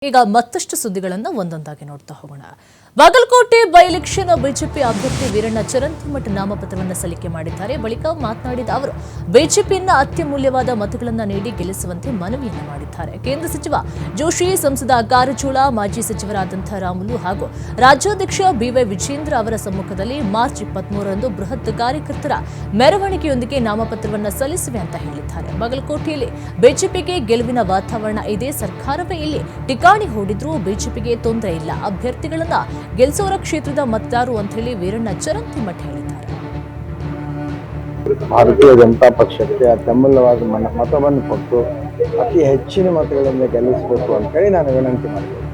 ಈಗ ಮತ್ತಷ್ಟು ಸುದ್ದಿಗಳನ್ನು ಒಂದೊಂದಾಗಿ ನೋಡ್ತಾ ಹೋಗೋಣ. ಬಾಗಲಕೋಟೆ ಬೈ ಎಲೆಕ್ಷನ್ ಬಿಜೆಪಿ ಅಭ್ಯರ್ಥಿ ವೀರಣ್ಣ ಚರಂತಿಮಠ ನಾಮಪತ್ರವನ್ನು ಸಲ್ಲಿಕೆ ಮಾಡಿದ್ದಾರೆ. ಬಳಿಕ ಮಾತನಾಡಿದ ಅವರು ಬಿಜೆಪಿಯನ್ನ ಅತ್ಯಮೂಲ್ಯವಾದ ಮತಗಳನ್ನು ನೀಡಿ ಗೆಲ್ಲಿಸುವಂತೆ ಮನವಿಯನ್ನು ಮಾಡಿದ್ದಾರೆ. ಕೇಂದ್ರ ಸಚಿವ ಜೋಶಿ, ಸಂಸದ ಕಾರಜೋಳ, ಮಾಜಿ ಸಚಿವರಾದಂತಹ ರಾಮುಲು ಹಾಗೂ ರಾಜ್ಯಾಧ್ಯಕ್ಷ ಬಿವೈ ವಿಜೇಂದ್ರ ಅವರ ಸಮ್ಮುಖದಲ್ಲಿ ಮಾರ್ಚ್ 23ರಂದು ಬೃಹತ್ ಕಾರ್ಯಕರ್ತರ ಮೆರವಣಿಗೆಯೊಂದಿಗೆ ನಾಮಪತ್ರವನ್ನು ಸಲ್ಲಿಸುವೆ ಅಂತ ಹೇಳಿದ್ದಾರೆ. ಬಾಗಲಕೋಟೆಯಲ್ಲಿ ಬಿಜೆಪಿಗೆ ಗೆಲುವಿನ ವಾತಾವರಣ ಇದೆ. ಸರ್ಕಾರವೇ ಇಲ್ಲಿ ಠಿಕಾಣಿ ಹೂಡಿದ್ರೂ ಬಿಜೆಪಿಗೆ ತೊಂದರೆ ಇಲ್ಲ. ಅಭ್ಯರ್ಥಿಗಳನ್ನ ಗೆಲ್ಸೋರ ಕ್ಷೇತ್ರದ ಮತದಾರರು ಅಂತ ಹೇಳಿ ವೀರಣ್ಣ ಚರಂತಿಮಠ ಹೇಳಿದ್ದಾರೆ. ಭಾರತೀಯ ಜನತಾ ಪಕ್ಷಕ್ಕೆ ಅತ್ಯಮೂಲ್ಯವಾದ ಮತವನ್ನು ಕೊಟ್ಟು ಅತಿ ಹೆಚ್ಚಿನ ಮತಗಳಿಂದ ಗೆಲ್ಲಿಸಬೇಕು ಅಂತ ಹೇಳಿ ನಾನು ವಿನಂತಿ ಮಾಡ್ತೀನಿ.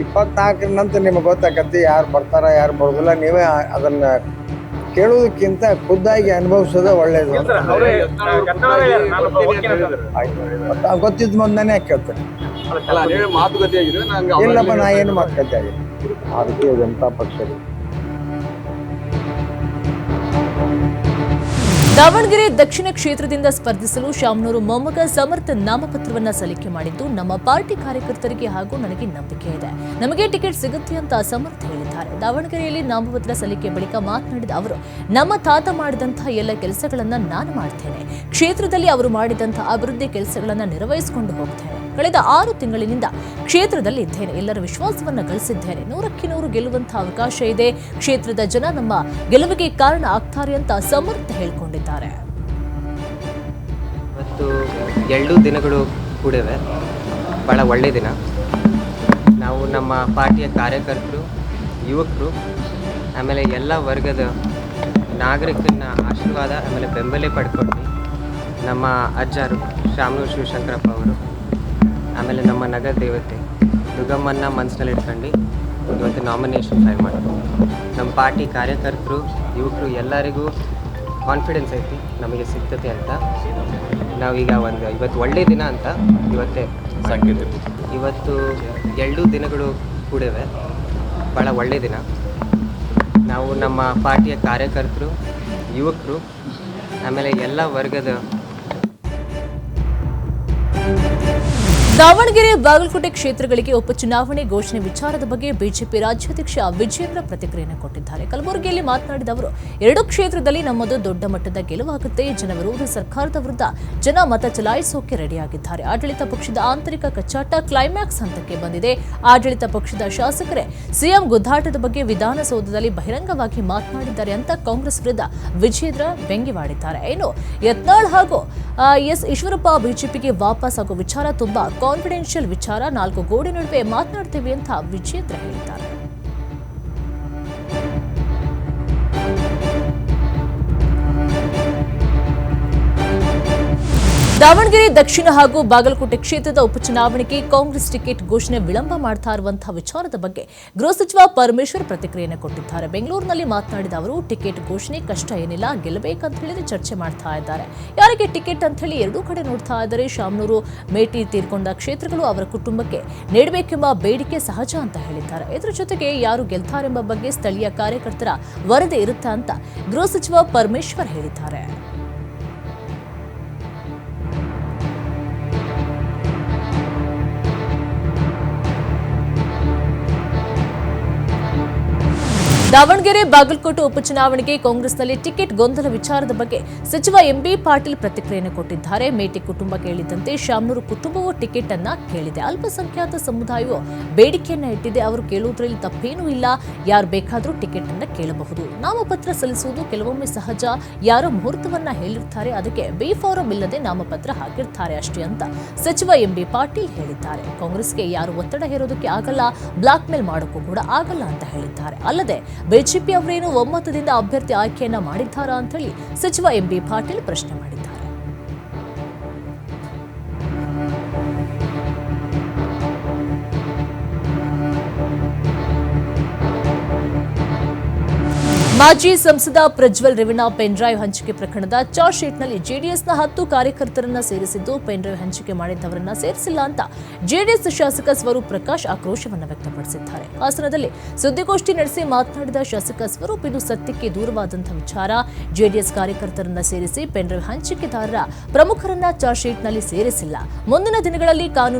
24ರ ನಂತರ ನಿಮಗೆ ಗೊತ್ತಾಗತ್ತೆ ಯಾರು ಬರ್ತಾರ ಯಾರು ಬರೋದಿಲ್ಲ. ನೀವೇ ಅದನ್ನ ಕೇಳುವುದಕ್ಕಿಂತ ಖುದ್ದಾಗಿ ಅನುಭವಿಸೋದು ಒಳ್ಳೇದು. ಗೊತ್ತಿದ್ದ ಮುಂದಾನೆ ಕೇಳ್ತೇನೆ. ಇಲ್ಲಪ್ಪ, ನಾ ಏನು ಮಾತುಕತೆ ಆಗಿದೆ. ಭಾರತೀಯ ಜನತಾ ಪಕ್ಷಕ್ಕೆ ದಾವಣಗೆರೆ ದಕ್ಷಿಣ ಕ್ಷೇತ್ರದಿಂದ ಸ್ಪರ್ಧಿಸಲು ಶಾಮನೂರು ಮೊಮ್ಮಗ ಸಮರ್ಥ ನಾಮಪತ್ರವನ್ನ ಸಲ್ಲಿಕೆ ಮಾಡಿದ್ದು, ನಮ್ಮ ಪಾರ್ಟಿ ಕಾರ್ಯಕರ್ತರಿಗೆ ಹಾಗೂ ನನಗೆ ನಂಬಿಕೆ ಇದೆ, ನಮಗೆ ಟಿಕೆಟ್ ಸಿಗುತ್ತೆ ಅಂತ ಸಮರ್ಥ ಹೇಳಿದ್ದಾರೆ. ದಾವಣಗೆರೆಯಲ್ಲಿ ನಾಮಪತ್ರ ಸಲ್ಲಿಕೆ ಬಳಿಕ ಮಾತನಾಡಿದ ಅವರು, ನಮ್ಮ ತಾತ ಮಾಡಿದಂತಹ ಎಲ್ಲ ಕೆಲಸಗಳನ್ನ ನಾನು ಮಾಡ್ತೇನೆ. ಕ್ಷೇತ್ರದಲ್ಲಿ ಅವರು ಮಾಡಿದಂತಹ ಅಭಿವೃದ್ಧಿ ಕೆಲಸಗಳನ್ನ ನಿರ್ವಹಿಸಿಕೊಂಡು ಹೋಗ್ತೇನೆ. ಕಳೆದ 6 ತಿಂಗಳಿನಿಂದ ಕ್ಷೇತ್ರದಲ್ಲಿ ಇದ್ದೇನೆ. ಎಲ್ಲರ ವಿಶ್ವಾಸವನ್ನ ಗಳಿಸಿದ್ದೇನೆ. 100ಕ್ಕೆ 100 ಗೆಲ್ಲುವಂತಹ ಅವಕಾಶ ಇದೆ. ಕ್ಷೇತ್ರದ ಜನ ನಮ್ಮ ಗೆಲುವಿಗೆ ಕಾರಣ ಆಗ್ತಾರೆ ಅಂತ ಸಮರ್ಥ ಹೇಳಿಕೊಂಡಿದ್ದಾರೆ. ಇವತ್ತು 2 ದಿನಗಳು ಕೂಡಿವೆ. ಬಹಳ ಒಳ್ಳೆಯ ದಿನ. ನಾವು ನಮ್ಮ ಪಾರ್ಟಿಯ ಕಾರ್ಯಕರ್ತರು, ಯುವಕರು, ಆಮೇಲೆ ಎಲ್ಲ ವರ್ಗದ ನಾಗರಿಕನ ಆಶೀರ್ವಾದ ಆಮೇಲೆ ಬೆಂಬಲ ಪಡ್ಕೊಂಡು ನಮ್ಮ ಅಜ್ಜರು ಶಾಮನೂರು ಶಿವಶಂಕರಪ್ಪ ಅವರು, ಆಮೇಲೆ ನಮ್ಮ ನಗರ ದೇವತೆ ದುರ್ಗಮ್ಮನ್ನ ಮನಸ್ಸಿನಲ್ಲಿ ಇಟ್ಕೊಂಡು ಇವತ್ತು ನಾಮಿನೇಷನ್ ಫೈಲ್ ಮಾಡಿದ್ರು. ನಮ್ಮ ಪಾರ್ಟಿ ಕಾರ್ಯಕರ್ತರು, ಯುವಕರು ಎಲ್ಲರಿಗೂ ಕಾನ್ಫಿಡೆನ್ಸ್ ಐತಿ ನಮಗೆ ಸಿಗ್ತತೆ ಅಂತ. ನಾವೀಗ ಇವತ್ತು ಒಳ್ಳೆಯ ದಿನ ಅಂತ ಇವತ್ತೇ ಸಂಕೇತ. ಇವತ್ತು 2 ದಿನಗಳು ಕೂಡಿವೆ. ಭಾಳ ಒಳ್ಳೆಯ ದಿನ. ನಾವು ನಮ್ಮ ಪಾರ್ಟಿಯ ಕಾರ್ಯಕರ್ತರು, ಯುವಕರು, ಆಮೇಲೆ ಎಲ್ಲ ವರ್ಗದ ದಾವಣಗೆರೆ, ಬಾಗಲಕೋಟೆ ಕ್ಷೇತ್ರಗಳಿಗೆ ಉಪಚುನಾವಣೆ ಘೋಷಣೆ ವಿಚಾರದ ಬಗ್ಗೆ ಬಿಜೆಪಿ ರಾಜ್ಯಾಧ್ಯಕ್ಷ ವಿಜೇಂದ್ರ ಪ್ರತಿಕ್ರಿಯೆ ಕೊಟ್ಟಿದ್ದಾರೆ. ಕಲಬುರಗಿಯಲ್ಲಿ ಮಾತನಾಡಿದ ಅವರು, 2 ಕ್ಷೇತ್ರದಲ್ಲಿ ನಮ್ಮದು ದೊಡ್ಡ ಮಟ್ಟದ ಗೆಲುವಾಗುತ್ತೆ. ಜನವಿರೋಧಿ ಸರ್ಕಾರದ ವಿರುದ್ಧ ಜನ ಮತ ಚಲಾಯಿಸೋಕೆ ರೆಡಿಯಾಗಿದ್ದಾರೆ. ಆಡಳಿತ ಪಕ್ಷದ ಆಂತರಿಕ ಕಚ್ಚಾಟ ಕ್ಲೈಮ್ಯಾಕ್ಸ್ ಹಂತಕ್ಕೆ ಬಂದಿದೆ. ಆಡಳಿತ ಪಕ್ಷದ ಶಾಸಕರೇ ಸಿಎಂ ಗುದ್ದಾಟದ ಬಗ್ಗೆ ವಿಧಾನಸೌಧದಲ್ಲಿ ಬಹಿರಂಗವಾಗಿ ಮಾತನಾಡಿದ್ದಾರೆ ಅಂತ ಕಾಂಗ್ರೆಸ್ ವಿರುದ್ಧ ವಿಜೇಂದ್ರ ವ್ಯಂಗ್ಯವಾಡಿದ್ದಾರೆ. ಇನ್ನು ಯತ್ನಾಳ್ ಹಾಗೂ ಎಸ್ ಈಶ್ವರಪ್ಪ ಬಿಜೆಪಿಗೆ ವಾಪಸ್ ಆಗೋ ವಿಚಾರ ತುಂಬಾ ಕಾನ್ಫಿಡೆನ್ಷಿಯಲ್ ವಿಚಾರ, 4 ಗೋಡೆ ನಡುವೆ ಮಾತನಾಡ್ತೇವೆ ಅಂತ ವಿಜೇಂದ್ರ ಹೇಳಿದ್ದಾರೆ. ದಾವಣಗೆರೆ ದಕ್ಷಿಣ ಹಾಗೂ ಬಾಗಲಕೋಟೆ ಕ್ಷೇತ್ರದ ಉಪಚುನಾವಣೆಗೆ ಕಾಂಗ್ರೆಸ್ ಟಿಕೆಟ್ ಘೋಷಣೆ ವಿಳಂಬ ಮಾಡ್ತಾ ಇರುವಂತಹ ವಿಚಾರದ ಬಗ್ಗೆ ಗೃಹ ಸಚಿವ ಪರಮೇಶ್ವರ್ ಪ್ರತಿಕ್ರಿಯೆ ಕೊಟ್ಟಿದ್ದಾರೆ. ಬೆಂಗಳೂರಿನಲ್ಲಿ ಮಾತನಾಡಿದ ಅವರು, ಟಿಕೆಟ್ ಘೋಷಣೆ ಕಷ್ಟ ಏನಿಲ್ಲ, ಗೆಲ್ಲಬೇಕಂತ ಹೇಳಿದ್ರೆ ಚರ್ಚೆ ಮಾಡ್ತಾ ಇದ್ದಾರೆ. ಯಾರಿಗೆ ಟಿಕೆಟ್ ಅಂತ ಹೇಳಿ 2 ಕಡೆ ನೋಡ್ತಾ ಇದ್ದಾರೆ. ಶಾಮನೂರು, ಮೇಟಿ ತೀರ್ಕೊಂಡ ಕ್ಷೇತ್ರಗಳು ಅವರ ಕುಟುಂಬಕ್ಕೆ ನೀಡಬೇಕೆಂಬ ಬೇಡಿಕೆ ಸಹಜ ಅಂತ ಹೇಳಿದ್ದಾರೆ. ಇದರ ಜೊತೆಗೆ ಯಾರು ಗೆಲ್ತಾರೆಂಬ ಬಗ್ಗೆ ಸ್ಥಳೀಯ ಕಾರ್ಯಕರ್ತರ ವರದಿ ಇರುತ್ತೆ ಅಂತ ಗೃಹ ಸಚಿವ ಪರಮೇಶ್ವರ್ ಹೇಳಿದ್ದಾರೆ. ದಾವಣಗೆರೆ, ಬಾಗಲಕೋಟೆ ಉಪಚುನಾವಣೆಗೆ ಕಾಂಗ್ರೆಸ್ನಲ್ಲಿ ಟಿಕೆಟ್ ಗೊಂದಲ ವಿಚಾರದ ಬಗ್ಗೆ ಸಚಿವ ಎಂಬಿ ಪಾಟೀಲ್ ಪ್ರತಿಕ್ರಿಯೆ ಕೊಟ್ಟಿದ್ದಾರೆ. ಮೇಟಿ ಕುಟುಂಬ ಕೇಳಿದಂತೆ ಶಾಮನೂರು ಕುಟುಂಬವು ಟಿಕೆಟ್ ಅನ್ನ ಕೇಳಿದೆ. ಅಲ್ಪಸಂಖ್ಯಾತ ಸಮುದಾಯವು ಬೇಡಿಕೆಯನ್ನ ಇಟ್ಟಿದೆ. ಅವರು ಕೇಳುವುದರಲ್ಲಿ ತಪ್ಪೇನೂ ಇಲ್ಲ. ಯಾರು ಬೇಕಾದರೂ ಟಿಕೆಟ್ ಅನ್ನ ಕೇಳಬಹುದು. ನಾಮಪತ್ರ ಸಲ್ಲಿಸುವುದು ಕೆಲವೊಮ್ಮೆ ಸಹಜ. ಯಾರೋ ಮುಹೂರ್ತವನ್ನ ಹೇಳಿರ್ತಾರೆ, ಅದಕ್ಕೆ ಬಿ ಫಾರಂ ಇಲ್ಲದೆ ನಾಮಪತ್ರ ಹಾಕಿರ್ತಾರೆ ಅಷ್ಟೇ ಅಂತ ಸಚಿವ ಎಂಬಿ ಪಾಟೀಲ್ ಹೇಳಿದ್ದಾರೆ. ಕಾಂಗ್ರೆಸ್ಗೆ ಯಾರು ಒತ್ತಡ ಹೇರೋದಕ್ಕೆ ಆಗಲ್ಲ, ಬ್ಲಾಕ್ ಮೇಲ್ ಮಾಡೋಕ್ಕೂ ಕೂಡ ಆಗಲ್ಲ ಅಂತ ಹೇಳಿದ್ದಾರೆ. ಅಲ್ಲದೆ ಬಿಜೆಪಿ ಅವರೇನು ಒಮ್ಮತದಿಂದ ಅಭ್ಯರ್ಥಿ ಆಯ್ಕೆಯನ್ನ ಮಾಡಿದ್ದಾರಾ ಅಂತ ಹೇಳಿ ಸಚಿವ ಎಂಬಿ ಪಾಟೀಲ್ ಪ್ರಶ್ನೆ ಮಾಡಿದ್ದಾರೆ. ಮಾಜಿ ಸಂಸದ ಪ್ರಜ್ವಲ್ ರೇವಣ್ಣ ಪೆನ್ಡ್ರೈವ್ ಹಂಚಿಕೆ ಪ್ರಕರಣದ ಚಾರ್ಜ್ ಶೀಟ್ನಲ್ಲಿ ಜೆಡಿಎಸ್ನ 10 ಕಾರ್ಯಕರ್ತರನ್ನ ಸೇರಿಸಿದ್ದು, ಪೆನ್ಡ್ರೈವ್ ಹಂಚಿಕೆ ಮಾಡಿದ್ದವರನ್ನ ಸೇರಿಸಿಲ್ಲ ಅಂತ ಜೆಡಿಎಸ್ ಶಾಸಕ ಸ್ವರೂಪ್ ಪ್ರಕಾಶ್ ಆಕ್ರೋಶವನ್ನು ವ್ಯಕ್ತಪಡಿಸಿದ್ದಾರೆ. ಹಾಸನದಲ್ಲಿ ಸುದ್ದಿಗೋಷ್ಠಿ ನಡೆಸಿ ಮಾತನಾಡಿದ ಶಾಸಕ ಸ್ವರೂಪ್, ಇದು ಸತ್ಯಕ್ಕೆ ದೂರವಾದಂತಹ ವಿಚಾರ. ಜೆಡಿಎಸ್ ಕಾರ್ಯಕರ್ತರನ್ನ ಸೇರಿಸಿ ಪೆನ್ಡ್ರೈವ್ ಹಂಚಿಕೆದಾರರ ಪ್ರಮುಖರನ್ನ ಚಾರ್ಜ್ ಶೀಟ್ನಲ್ಲಿ ಸೇರಿಸಿಲ್ಲ. ಮುಂದಿನ ದಿನಗಳಲ್ಲಿ ಕಾನೂನು